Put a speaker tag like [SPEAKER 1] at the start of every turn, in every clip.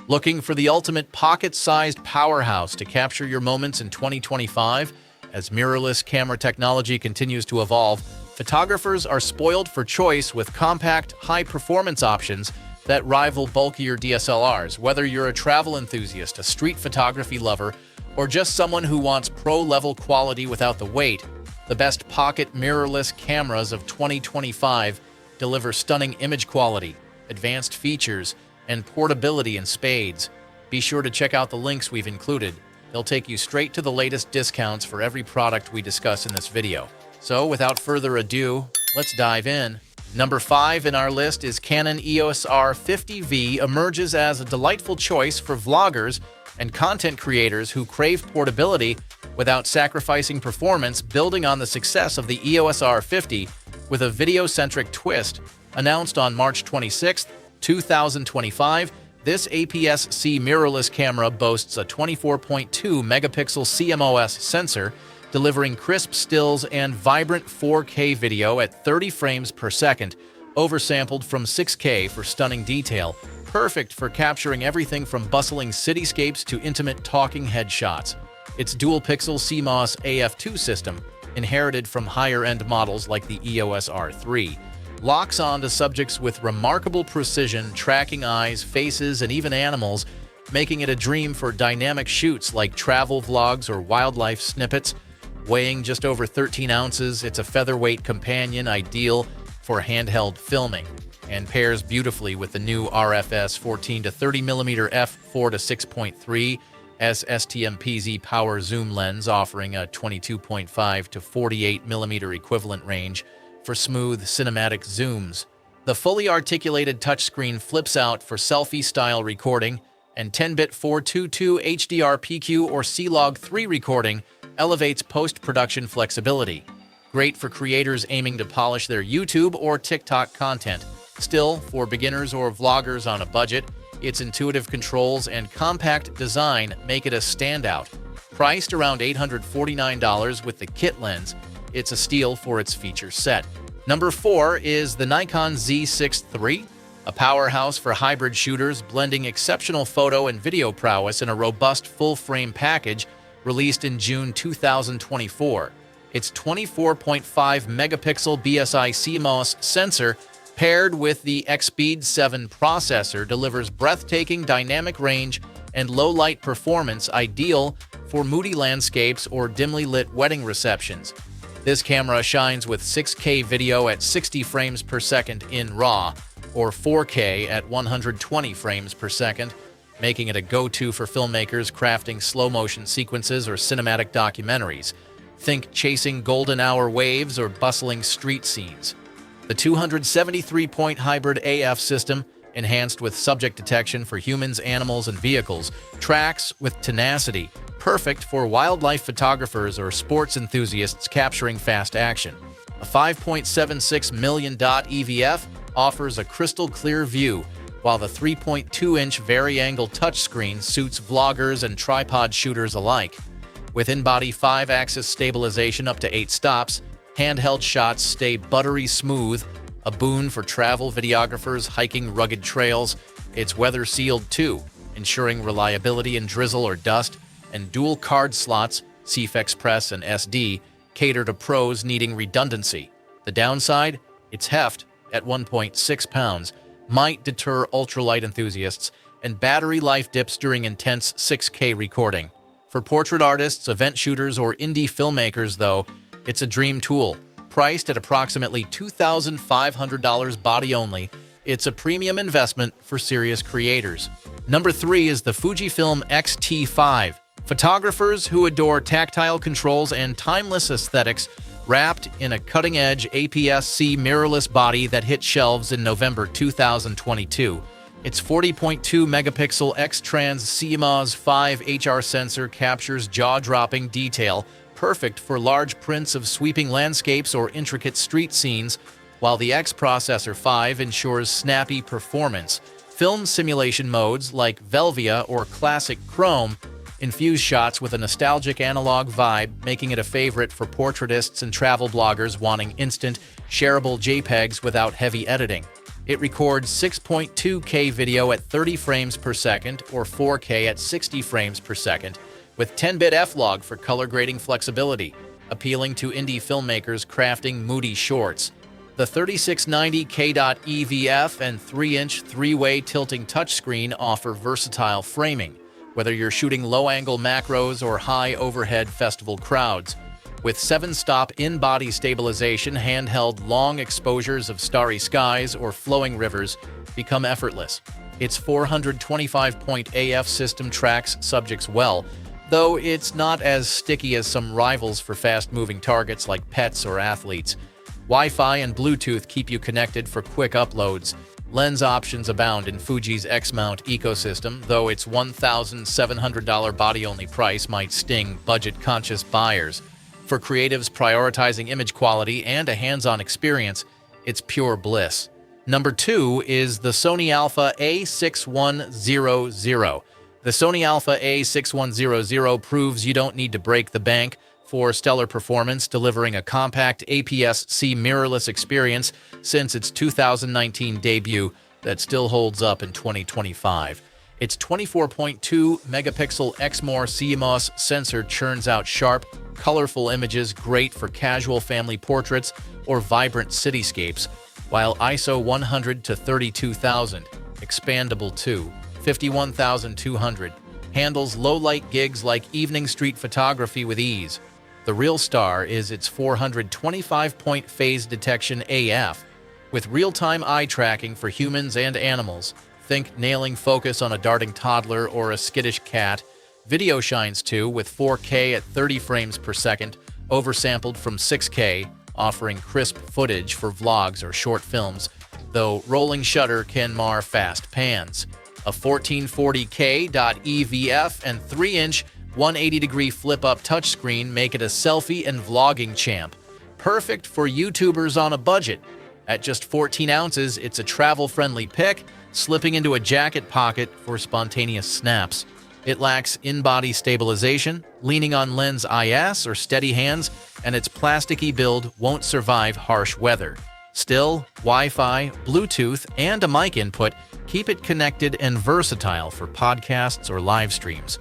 [SPEAKER 1] Looking for the ultimate pocket-sized powerhouse to capture your moments in 2025? As mirrorless camera technology continues to evolve, photographers are spoiled for choice with compact, high-performance options that rival bulkier DSLRs. Whether you're a travel enthusiast, a street photography lover, or just someone who wants pro-level quality without the weight, the best pocket mirrorless cameras of 2025 deliver stunning image quality, advanced features, and portability in spades. Be sure to check out the links we've included. They'll take you straight to the latest discounts for every product we discuss in this video. So, without further ado, let's dive in. Number 5 in our list is Canon EOS R50V emerges as a delightful choice for vloggers and content creators who crave portability without sacrificing performance, building on the success of the EOS R50 with a video-centric twist. Announced on March 26, 2025, this APS-C mirrorless camera boasts a 24.2 megapixel CMOS sensor, delivering crisp stills and vibrant 4K video at 30 frames per second, oversampled from 6K for stunning detail, perfect for capturing everything from bustling cityscapes to intimate talking headshots. Its dual-pixel CMOS AF2 system, inherited from higher-end models like the EOS R3, locks on to subjects with remarkable precision, tracking eyes, faces, and even animals, making it a dream for dynamic shoots like travel vlogs or wildlife snippets. Weighing just over 13 ounces, it's a featherweight companion ideal for handheld filming and pairs beautifully with the new RFS 14 to 30mm f4 to 6.3 STMPZ power zoom lens, offering a 22.5 to 48mm equivalent range for smooth cinematic zooms. The fully articulated touchscreen flips out for selfie-style recording, and 10-bit 422 HDR PQ or C-Log 3 recording elevates post-production flexibility. Great for creators aiming to polish their YouTube or TikTok content. Still, for beginners or vloggers on a budget, its intuitive controls and compact design make it a standout. Priced around $849 with the kit lens, it's a steal for its feature set. Number 4 is the Nikon Z6 III, a powerhouse for hybrid shooters blending exceptional photo and video prowess in a robust full-frame package released in June 2024. Its 24.5 megapixel BSI CMOS sensor paired with the Xpeed 7 processor delivers breathtaking dynamic range and low-light performance ideal for moody landscapes or dimly lit wedding receptions. This camera shines with 6K video at 60 frames per second in RAW or 4K at 120 frames per second, making it a go-to for filmmakers crafting slow-motion sequences or cinematic documentaries. Think chasing golden hour waves or bustling street scenes. The 273-point hybrid AF system, enhanced with subject detection for humans, animals, and vehicles, tracks with tenacity, perfect for wildlife photographers or sports enthusiasts capturing fast action. A 5.76 million dot EVF offers a crystal-clear view, while the 3.2-inch vari-angle touchscreen suits vloggers and tripod shooters alike. With in-body 5-axis stabilization up to 8 stops, handheld shots stay buttery smooth, a boon for travel videographers hiking rugged trails. It's weather-sealed too, ensuring reliability in drizzle or dust, and dual card slots, CF Express and SD, cater to pros needing redundancy. The downside? Its heft, at 1.6 pounds, might deter ultralight enthusiasts, and battery life dips during intense 6K recording. For portrait artists, event shooters, or indie filmmakers, though, it's a dream tool. Priced at approximately $2,500 body only, it's a premium investment for serious creators. Number 3 is the Fujifilm X-T5. Photographers who adore tactile controls and timeless aesthetics wrapped in a cutting-edge APS-C mirrorless body that hit shelves in November 2022. Its 40.2 megapixel X-Trans CMOS 5 HR sensor captures jaw-dropping detail, perfect for large prints of sweeping landscapes or intricate street scenes, while the X Processor 5 ensures snappy performance. Film simulation modes like Velvia or Classic Chrome infuse shots with a nostalgic analog vibe, making it a favorite for portraitists and travel bloggers wanting instant, shareable JPEGs without heavy editing. It records 6.2K video at 30 frames per second or 4K at 60 frames per second, with 10-bit F-Log for color grading flexibility, appealing to indie filmmakers crafting moody shorts. The 3690K.EVF and 3-inch three-way tilting touchscreen offer versatile framing, whether you're shooting low-angle macros or high-overhead festival crowds. With 7-stop in-body stabilization, handheld long exposures of starry skies or flowing rivers become effortless. Its 425-point AF system tracks subjects well, though it's not as sticky as some rivals for fast-moving targets like pets or athletes. Wi-Fi and Bluetooth keep you connected for quick uploads. Lens options abound in Fuji's X-mount ecosystem, though its $1,700 body-only price might sting budget-conscious buyers. For creatives prioritizing image quality and a hands-on experience, it's pure bliss. Number 2 is the Sony Alpha A6100. The Sony Alpha A6100 proves you don't need to break the bank for stellar performance, delivering a compact APS-C mirrorless experience since its 2019 debut that still holds up in 2025. Its 24.2 megapixel Exmor CMOS sensor churns out sharp, colorful images great for casual family portraits or vibrant cityscapes, while ISO 100 to 32,000, expandable to 51,200, handles low-light gigs like evening street photography with ease. The real star is its 425-point phase detection AF, with real-time eye tracking for humans and animals. Think nailing focus on a darting toddler or a skittish cat. Video shines too, with 4K at 30 frames per second, oversampled from 6K, offering crisp footage for vlogs or short films, though rolling shutter can mar fast pans. A 1440K.EVF and 3-inch 180-degree flip-up touchscreen make it a selfie and vlogging champ, perfect for YouTubers on a budget. At just 14 ounces, it's a travel-friendly pick, slipping into a jacket pocket for spontaneous snaps. It lacks in-body stabilization, leaning on lens IS or steady hands, and its plasticky build won't survive harsh weather. Still, Wi-Fi, Bluetooth, and a mic input keep it connected and versatile for podcasts or live streams.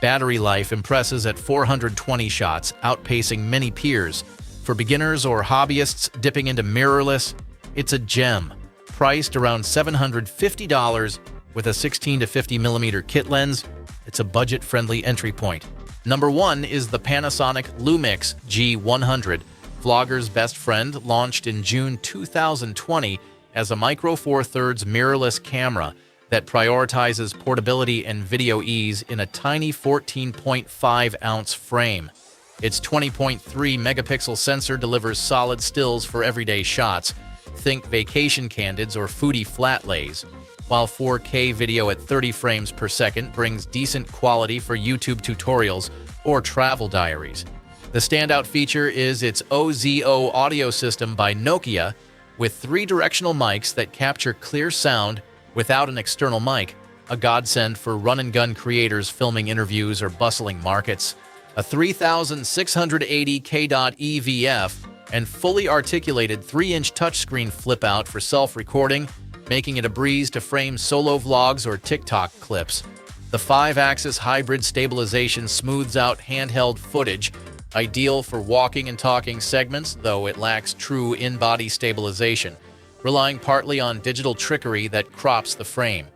[SPEAKER 1] Battery life impresses at 420 shots, outpacing many peers. For beginners or hobbyists dipping into mirrorless, it's a gem. Priced around $750 with a 16 to 50mm kit lens, it's a budget-friendly entry point. Number 1 is the Panasonic Lumix G100, vlogger's best friend, launched in June 2020 as a Micro Four Thirds mirrorless camera that prioritizes portability and video ease in a tiny 14.5-ounce frame. Its 20.3 megapixel sensor delivers solid stills for everyday shots. Think vacation candids or foodie flat lays, while 4K video at 30 frames per second brings decent quality for YouTube tutorials or travel diaries. The standout feature is its OZO audio system by Nokia, with 3 directional mics that capture clear sound without an external mic, a godsend for run-and-gun creators filming interviews or bustling markets. A 3680K.EVF and fully articulated 3-inch touchscreen flip-out for self-recording, making it a breeze to frame solo vlogs or TikTok clips. The 5-axis hybrid stabilization smooths out handheld footage, ideal for walking and talking segments, though it lacks true in-body stabilization, relying partly on digital trickery that crops the frame.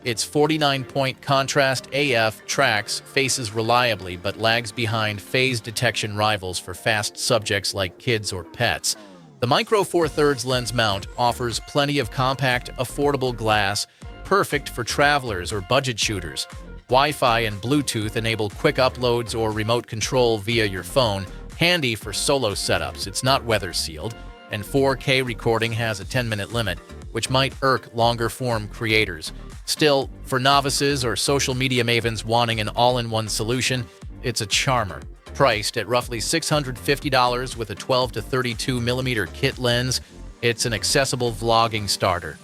[SPEAKER 1] Its 49-point contrast AF tracks faces reliably but lags behind phase detection rivals for fast subjects like kids or pets. The Micro Four Thirds lens mount offers plenty of compact, affordable glass, perfect for travelers or budget shooters. Wi-Fi and Bluetooth enable quick uploads or remote control via your phone, handy for solo setups. It's not weather-sealed, and 4K recording has a 10-minute limit, which might irk longer-form creators. Still, for novices or social media mavens wanting an all-in-one solution, it's a charmer. Priced at roughly $650 with a 12 to 32mm kit lens, it's an accessible vlogging starter.